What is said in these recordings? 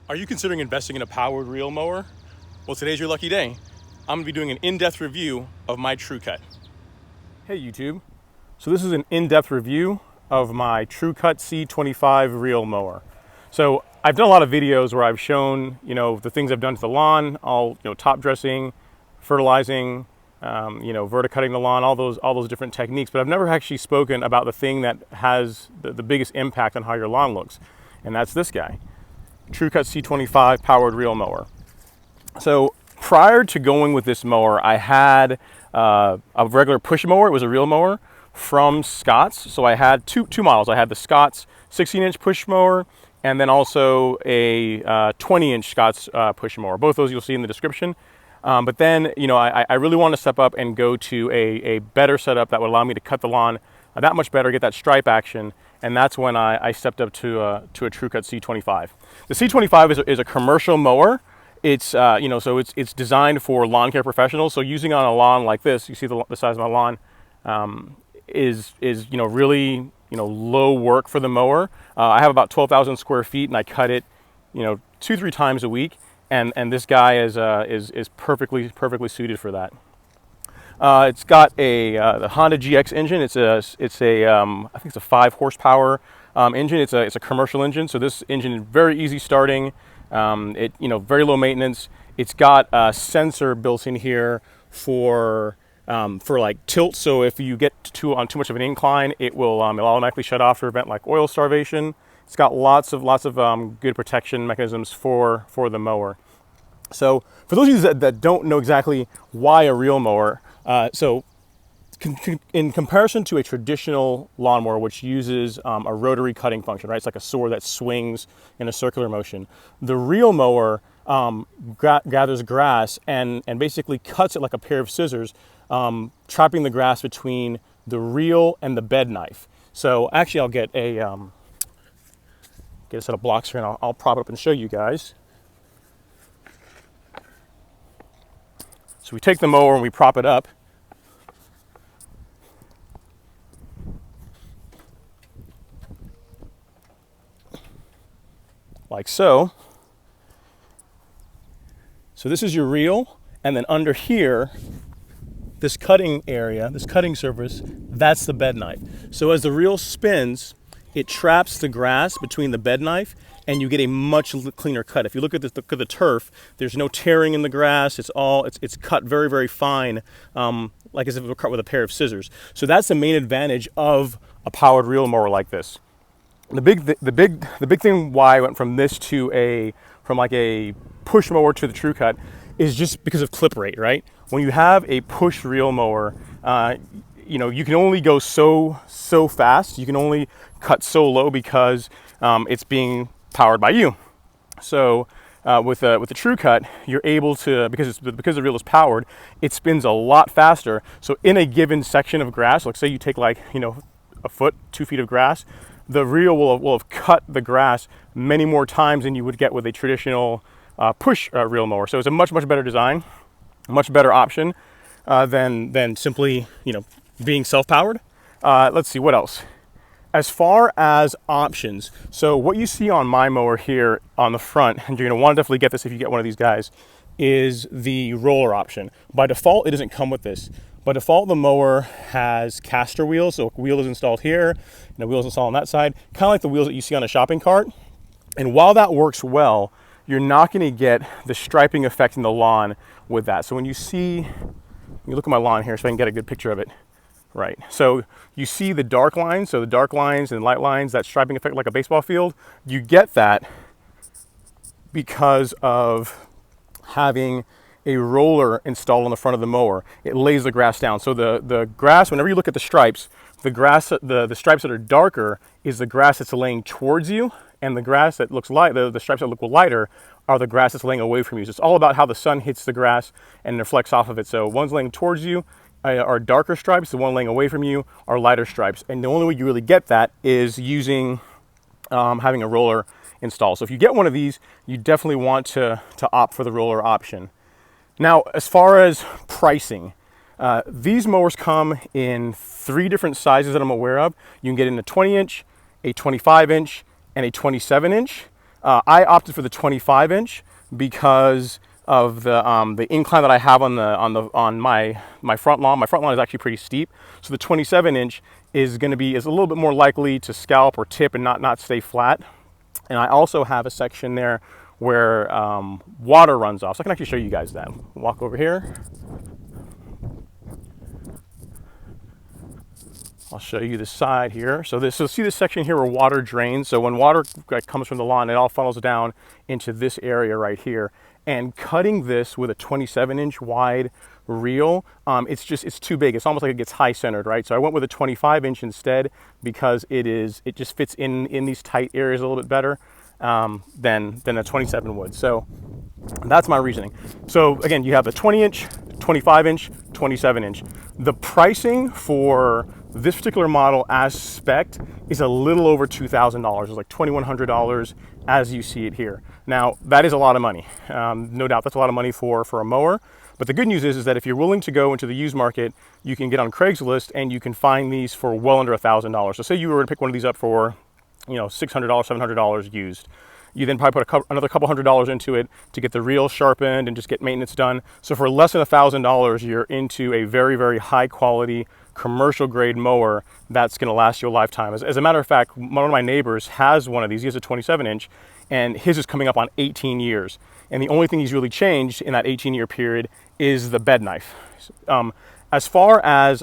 Are you considering investing in a powered reel mower? Well, today's your lucky day. I'm gonna be doing an in-depth review of my TruCut. Hey YouTube. So this is an in-depth review of my TruCut C25 reel mower. So I've done a lot of videos where I've shown, the things I've done to the lawn, all, top dressing, fertilizing, verticutting the lawn, all those different techniques, but I've never actually spoken about the thing that has the biggest impact on how your lawn looks. And that's this guy. TruCut C25 powered reel mower. So prior to going with this mower, I had a regular push mower. It was a reel mower from Scott's. So I had two models. I had the Scott's 16-inch push mower and then also a 20-inch Scott's push mower. Both those you'll see in the description. But then, I really want to step up and go to a better setup that would allow me to cut the lawn that much better, get that stripe action, and that's when I stepped up to a TruCut C25. The C25 is a commercial mower. It's so it's designed for lawn care professionals. So using on a lawn like this, you see the size of my lawn, is really low work for the mower. I have about 12,000 square feet, and I cut it 2-3 times a week, and this guy is perfectly suited for that. It's got the Honda GX engine. It's a I think it's a 5 horsepower engine. It's a commercial engine, so this engine is very easy starting. Very low maintenance. It's got a sensor built in here for like tilt. So if you get on too much of an incline, it'll automatically shut off to prevent like oil starvation. It's got lots of good protection mechanisms for the mower. So for those of you that don't know exactly why a reel mower, in comparison to a traditional lawnmower, which uses a rotary cutting function, right? It's like a sword that swings in a circular motion. The reel mower gathers grass and basically cuts it like a pair of scissors, trapping the grass between the reel and the bed knife. So actually, I'll get a set of blocks here, and I'll prop it up and show you guys. So we take the mower and we prop it up. Like so. So this is your reel, and then under here, this cutting area, this cutting surface, that's the bed knife. So as the reel spins, it traps the grass between the bed knife, and you get a much cleaner cut. If you look at the turf, there's no tearing in the grass. It's cut very, very fine, like as if it were cut with a pair of scissors. So that's the main advantage of a powered reel mower like this. The big thing why I went from this to from a push mower to the TruCut is just because of clip rate, right? When you have a push reel mower, you can only go so fast. You can only cut so low because it's being powered by you. So with the TruCut, you're able to, because the reel is powered, it spins a lot faster. So in a given section of grass, like say you take like a foot, 2 feet of grass, the reel will have cut the grass many more times than you would get with a traditional push reel mower. So it's a much better design, much better option than simply being self-powered. Let's see what else. As far as options, so what you see on my mower here on the front, and you're going to want to definitely get this if you get one of these guys, is the roller option. By default, it doesn't come with this. By default, the mower has caster wheels, so a wheel is installed here, and a wheel is installed on that side, kind of like the wheels that you see on a shopping cart. And while that works well, you're not going to get the striping effect in the lawn with that. So when you look at my lawn here so I can get a good picture of it. Right, so you see the dark lines, so the dark lines and light lines, that striping effect like a baseball field, you get that because of having a roller installed on the front of the mower. It lays the grass down. So the grass, whenever you look at the stripes, the stripes that are darker is the grass that's laying towards you, and the grass that looks light, the stripes that look lighter are the grass that's laying away from you. So it's all about how the sun hits the grass and reflects off of it. So one's laying towards you are darker stripes, the one laying away from you are lighter stripes. And the only way you really get that is using having a roller installed. So if you get one of these, you definitely want to opt for the roller option. Now, as far as pricing, these mowers come in 3 different sizes that I'm aware of. You can get in a 20-inch, a 25-inch, and a 27-inch. I opted for the 25 inch because of the incline that I have on my front lawn. My front lawn is actually pretty steep, so the 27 inch is a little bit more likely to scalp or tip and not stay flat. And I also have a section there where water runs off, so I can actually show you guys that. Walk over here. I'll show you the side here. So see this section here where water drains. So when water comes from the lawn, it all funnels down into this area right here. And cutting this with a 27 inch wide reel, it's too big. It's almost like it gets high centered, right? So I went with a 25 inch instead because it just fits in these tight areas a little bit better than a 27 would. So that's my reasoning. So again, you have the 20 inch, 25 inch, 27 inch. The pricing for this particular model as spec'd is a little over $2,000. It's like $2,100 as you see it here. Now, that is a lot of money. No doubt that's a lot of money for a mower. But the good news is that if you're willing to go into the used market, you can get on Craigslist and you can find these for well under $1,000. So say you were to pick one of these up for, $600, $700 used. You then probably put another couple $100 into it to get the reel sharpened and just get maintenance done. So for less than $1,000, you're into a very, very high quality commercial grade mower that's going to last you a lifetime. As a matter of fact, one of my neighbors has one of these. He has a 27 inch and his is coming up on 18 years. And the only thing he's really changed in that 18-year period is the bed knife. As far as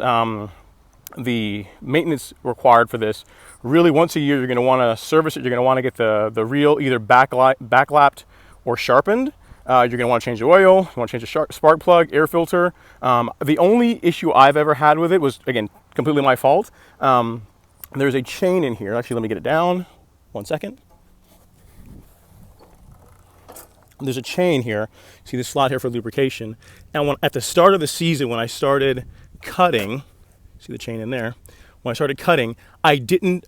the maintenance required for this, really once a year you're going to want to service it. You're going to want to get the reel either backlapped or sharpened. You're going to want to change the oil, you want to change the spark plug, air filter. The only issue I've ever had with it was, again, completely my fault. There's a chain in here. Actually, let me get it down. 1 second. There's a chain here. See this slot here for lubrication. And at the start of the season, when I started cutting, see the chain in there? When I started cutting, I didn't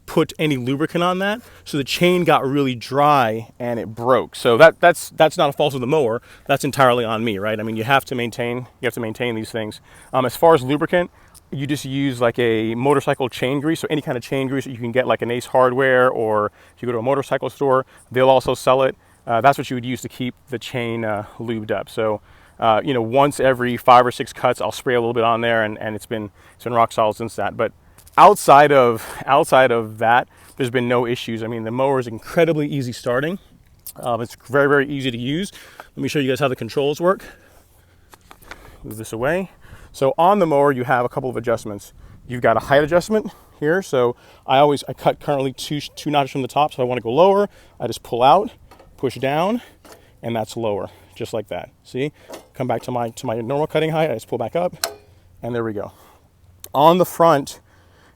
put any lubricant on that, so the chain got really dry and it broke. So that's not a fault of the mower. That's entirely on me, right? I mean, you have to maintain these things. As far as lubricant, you just use like a motorcycle chain grease, so any kind of chain grease that you can get, like an Ace Hardware, or if you go to a motorcycle store, they'll also sell it. That's what you would use to keep the chain lubed up. So once every 5 or 6 cuts, I'll spray a little bit on there, and it's been rock solid since that. But outside of that, there's been no issues. I mean, the mower is incredibly easy starting. It's very, very easy to use. Let me show you guys how the controls work. Move this away. So on the mower, you have a couple of adjustments. You've got a height adjustment here. So I cut currently two notches from the top. So if I want to go lower, I just pull out, push down, and that's lower, just like that. See? Come back to my normal cutting height. I just pull back up, and there we go. On the front,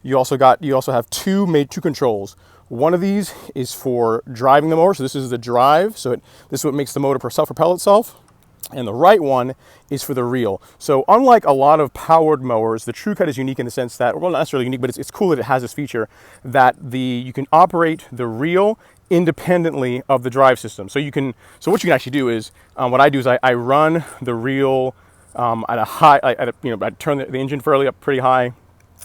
you also have two controls. One of these is for driving the mower. So this is the drive. So this is what makes the motor self-propel itself. And the right one is for the reel. So unlike a lot of powered mowers, the TruCut is unique in the sense that, well, not necessarily unique, but it's cool that it has this feature that you can operate the reel independently of the drive system. So what you can actually do is, what I do is I run the reel at a high, I turn the engine fairly up pretty high,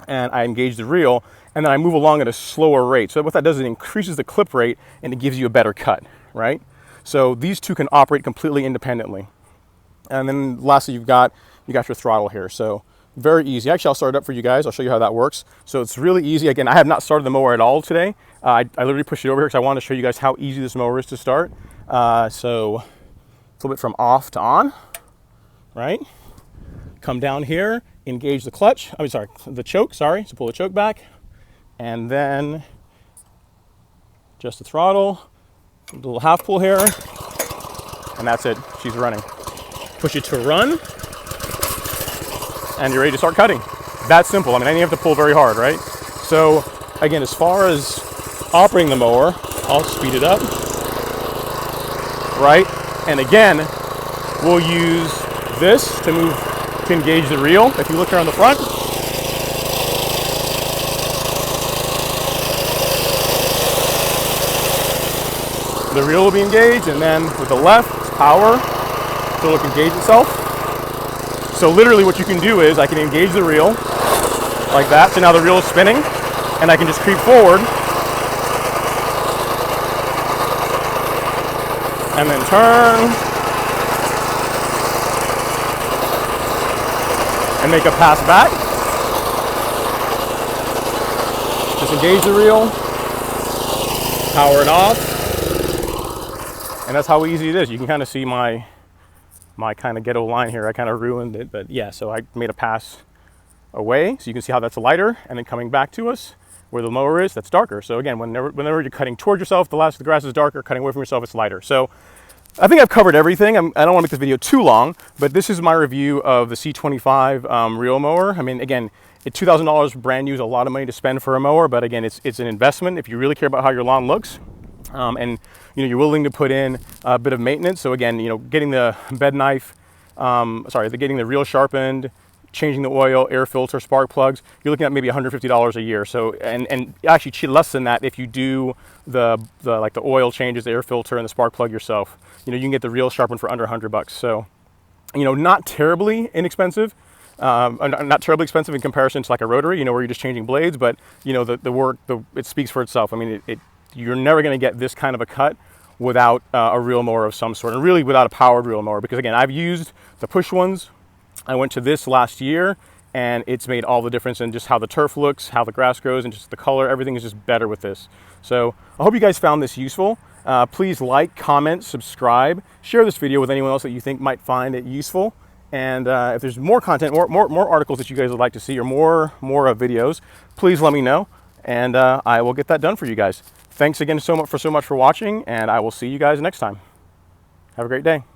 and I engage the reel, and then I move along at a slower rate. So what that does is it increases the clip rate, and it gives you a better cut, right? So these two can operate completely independently. And then lastly, you got your throttle here. So very easy. Actually, I'll start it up for you guys. I'll show you how that works. So it's really easy. Again, I have not started the mower at all today. I literally pushed it over here because I wanted to show you guys how easy this mower is to start. So a little bit from off to on, right? Come down here, engage the clutch. The choke, sorry. So pull the choke back. And then just the throttle, a little half pull here, and that's it. She's running. Push it to run, and you're ready to start cutting. That's simple. I mean, I didn't have to pull very hard, right? So again, as far as operating the mower, I'll speed it up, right? And again, we'll use this to engage the reel. If you look here on the front, the reel will be engaged, and then with the left, it's power. So it'll engage itself. So literally what you can do is I can engage the reel like that. So now the reel is spinning, and I can just creep forward and then turn and make a pass back. Disengage the reel, power it off, and that's how easy it is. You can kind of see my kind of ghetto line here. I kind of ruined it, but yeah, so I made a pass away, so you can see how that's lighter, and then coming back to us where the mower is, that's darker. So again, whenever you're cutting towards yourself, the grass is darker. Cutting away from yourself, it's lighter. So I think I've covered everything. I don't want to make this video too long, but this is my review of the C25 reel mower. I mean, again, at $2,000 brand new is a lot of money to spend for a mower, but again, it's an investment if you really care about how your lawn looks. And you're willing to put in a bit of maintenance. So again, getting the bed knife, getting the reel sharpened, changing the oil, air filter, spark plugs, you're looking at maybe $150 a year. So, and actually less than that if you do the oil changes, the air filter, and the spark plug yourself. You can get the reel sharpened for under $100. So, not terribly inexpensive. Not terribly expensive in comparison to like a rotary, where you're just changing blades, but the work, it speaks for itself. I mean, you're never going to get this kind of a cut without a reel mower of some sort, and really without a powered reel mower, because again, I've used the push ones. I went to this last year, and it's made all the difference in just how the turf looks, how the grass grows, and just the color. Everything is just better with this. So I hope you guys found this useful. Please like, comment, subscribe, share this video with anyone else that you think might find it useful. And if there's more content, more articles that you guys would like to see, or more videos, please let me know, and I will get that done for you guys. Thanks again so much for watching, and I will see you guys next time. Have a great day.